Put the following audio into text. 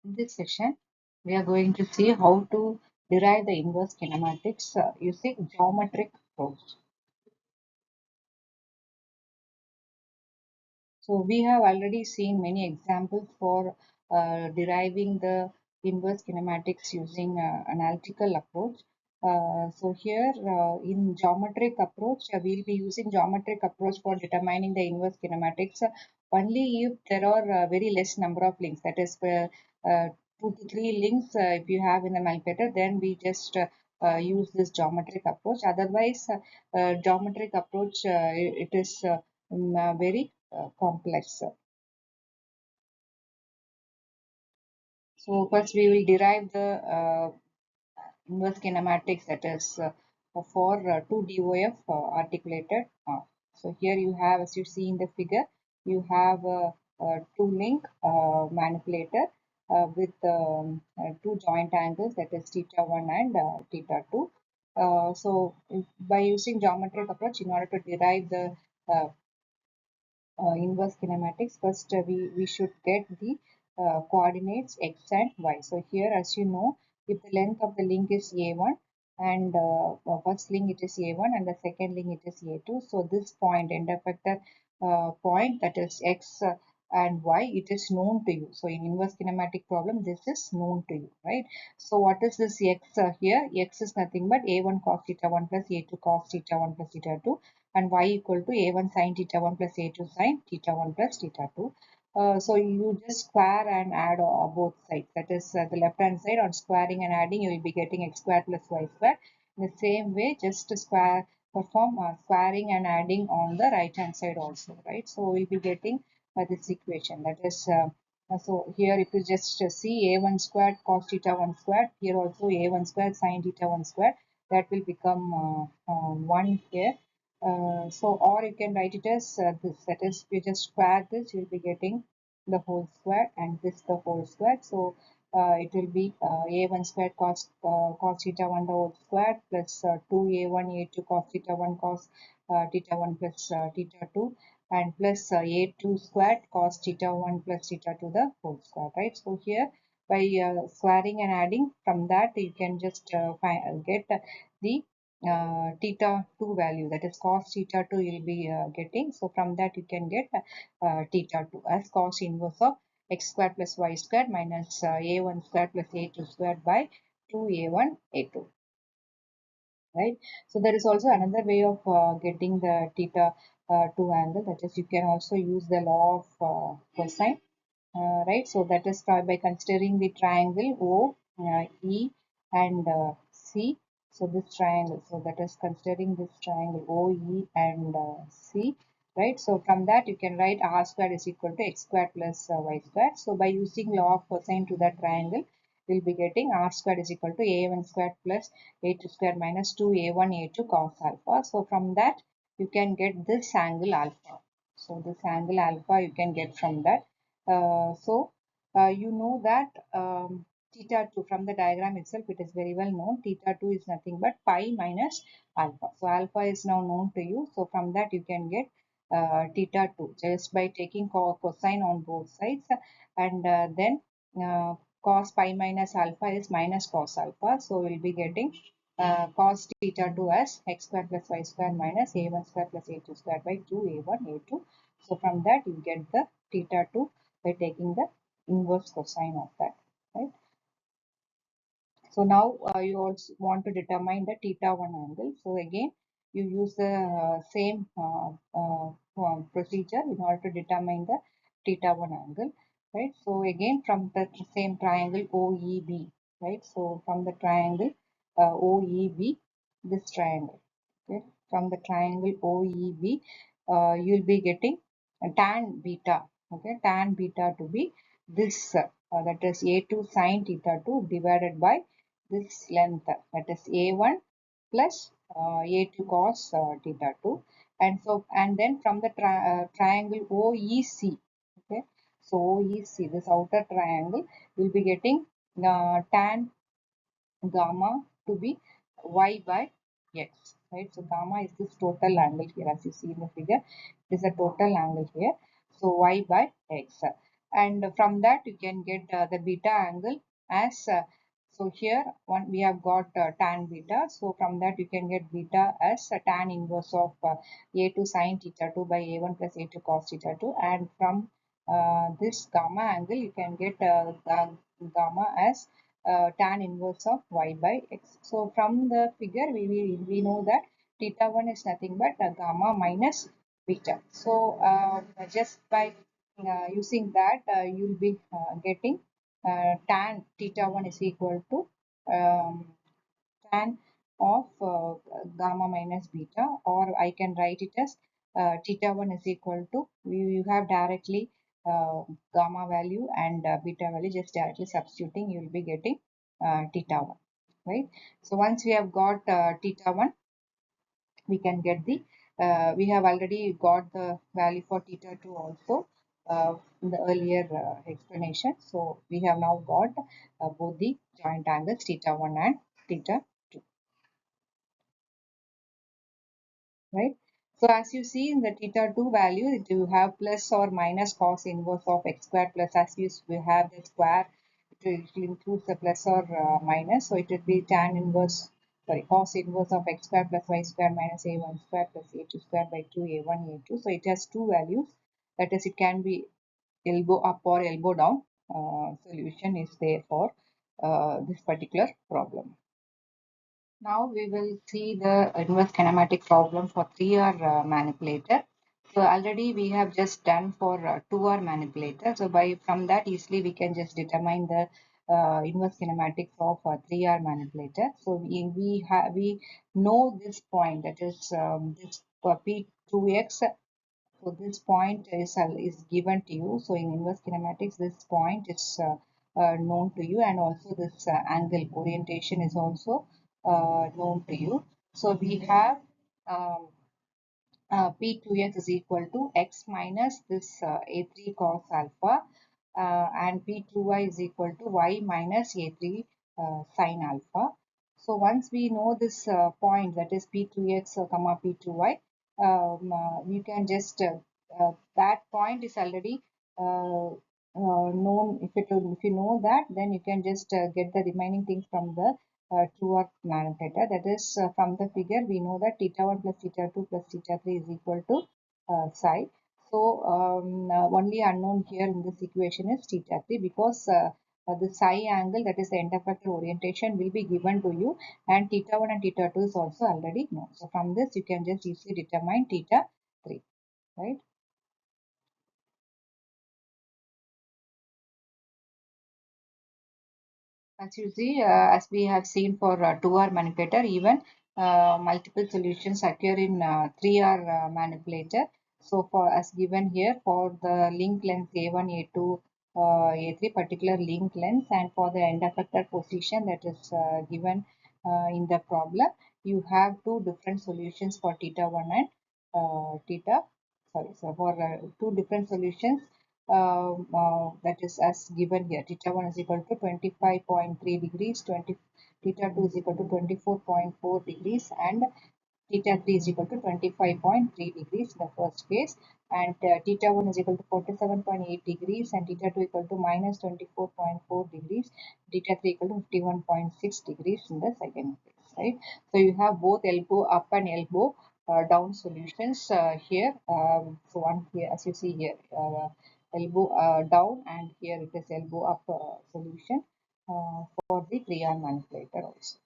In this session, we are going to see how to derive the inverse kinematics using geometric approach. So we have already seen many examples for deriving the inverse kinematics using analytical approach. So here in geometric approach, we'll be using geometric approach for determining the inverse kinematics only if there are very less number of links. That is, 2 to 3 links if you have in the calculator, then we just use this geometric approach. Otherwise, geometric approach it is very complex. So first we will derive the inverse kinematics, that is for 2 DOF articulated. So here you have, as you see in the figure, you have a 2 link manipulator with two joint angles, that is theta 1 and theta 2. So by using geometric approach, in order to derive the uh, inverse kinematics, first we should get the coordinates x and y. So here, as you know, if the length of the link is a1 and first link it is a1 and the second link it is a2, so this point, end effector point, that is x and y, it is known to you. So in inverse kinematic problem, this is known to you, right? So what is this x here? X is nothing but a1 cos theta 1 plus a2 cos theta 1 plus theta 2, and y equal to a1 sin theta 1 plus a2 sin theta 1 plus theta 2. So you just square and add both sides. That is the left hand side, on squaring and adding, you will be getting x square plus y square. In the same way, just square perform squaring and adding on the right hand side also, right? So we'll be getting this equation. That is so here if you just see a1 squared cos theta 1 squared, here also a1 squared sin theta 1 squared, that will become 1 here. So or you can write it as this, that is, you just square this, you'll be getting the whole square and this the whole square. So it will be a1 squared cos theta 1 the whole square plus 2a1 a2 cos theta 1 cos theta 1 plus theta 2, and plus a2 squared cos theta 1 plus theta 2 the whole square, right? So here by squaring and adding, from that you can just get the theta 2 value, that is cos theta 2 you'll be getting. So from that you can get theta 2 as cos inverse of x squared plus y squared minus a1 squared plus a2 squared by 2a1 a2, right? So there is also another way of getting the theta 2 angle, that is you can also use the law of cosine, right? So that is by considering the triangle OE and C. So this triangle, so that is considering this triangle OE and C, right? So from that you can write r squared is equal to x squared plus y squared. So by using law of cosine to that triangle, we'll be getting r squared is equal to a1 squared plus a2 squared minus 2a1 a2 cos alpha. So from that you can get this angle alpha. So this angle alpha you can get from that. So you know that theta 2 from the diagram itself, it is very well known. Theta 2 is nothing but pi minus alpha. So alpha is now known to you. So from that you can get theta 2 just by taking cosine on both sides, and then cos pi minus alpha is minus cos alpha. So we'll be getting cos theta 2 as x square plus y square minus a1 square plus a2 square by 2a1 a2. So from that you get the theta 2 by taking the inverse cosine of that, right? So now you also want to determine the theta 1 angle. So again, you use the same procedure in order to determine the theta 1 angle, right? So again, from the same triangle OEB, right? So from the triangle OEB, this triangle, okay? From the triangle OEB, you'll be getting tan beta, okay? Tan beta to be this, that is A2 sine theta 2 divided by this length, that is a1 plus a2 cos theta 2, and so and then from the triangle OEC, okay? So OEC, this outer triangle, will be getting tan gamma to be y by x, right? So gamma is this total angle here, as you see in the figure. It is a total angle here. So y by x. and from that you can get the beta angle as so here one we have got tan beta, so from that you can get beta as a tan inverse of a2 sine theta 2 by a1 plus a2 cos theta 2, and from this gamma angle you can get gamma as tan inverse of y by x. So from the figure we know that theta 1 is nothing but gamma minus beta. So just by using that you'll be getting tan theta 1 is equal to tan of gamma minus beta, or I can write it as theta 1 is equal to, you have directly gamma value and beta value, just directly substituting you will be getting theta 1, right? So once we have got theta 1, we can get the we have already got the value for theta 2 also in the earlier explanation. So we have now got both the joint angles theta 1 and theta 2, right? So as you see in the theta 2 value, it you have plus or minus cos inverse of x square plus, as we have the square, it will include the plus or minus. So it will be tan inverse, sorry, cos inverse of x square plus y square minus a1 square plus a2 square by 2 a1 a2. So it has two values. That is, it can be elbow up or elbow down. Solution is there for this particular problem. Now we will see the inverse kinematic problem for 3R manipulator. So already we have just done for 2R manipulator. So by from that easily we can just determine the inverse kinematics of 3R manipulator. So we know this point, that is this P2x. So this point is given to you. So in inverse kinematics, this point is known to you, and also this angle orientation is also known to you. So we have um, P2x is equal to x minus this A3 cos alpha, and P2y is equal to y minus A3 sin alpha. So once we know this point, that is P2x comma P2y, you can just that point is already known. If you know that, then you can just get the remaining things from the true or manipulator. That is, from the figure we know that theta 1 plus theta 2 plus theta 3 is equal to psi. So only unknown here in this equation is theta 3, because the psi angle, that is the end effector orientation, will be given to you, and theta 1 and theta 2 is also already known. So from this you can just easily determine theta 3, right? As you see, as we have seen for 2R manipulator, even multiple solutions occur in 3R manipulator. So for as given here, for the link length A1, A2, A3, particular link length, and for the end effector position that is given in the problem, you have two different solutions for theta 1 and theta, sorry, so for two different solutions, that is as given here. Theta 1 is equal to 25.3 degrees, theta 2 is equal to 24.4 degrees, and theta 3 is equal to 25.3 degrees in the first case, and theta 1 is equal to 47.8 degrees, and theta 2 equal to minus 24.4 degrees, theta 3 equal to 51.6 degrees in the second case, right? So you have both elbow up and elbow down solutions here. So one here, as you see here, elbow down, and here it is elbow up solution for the 3R manipulator also.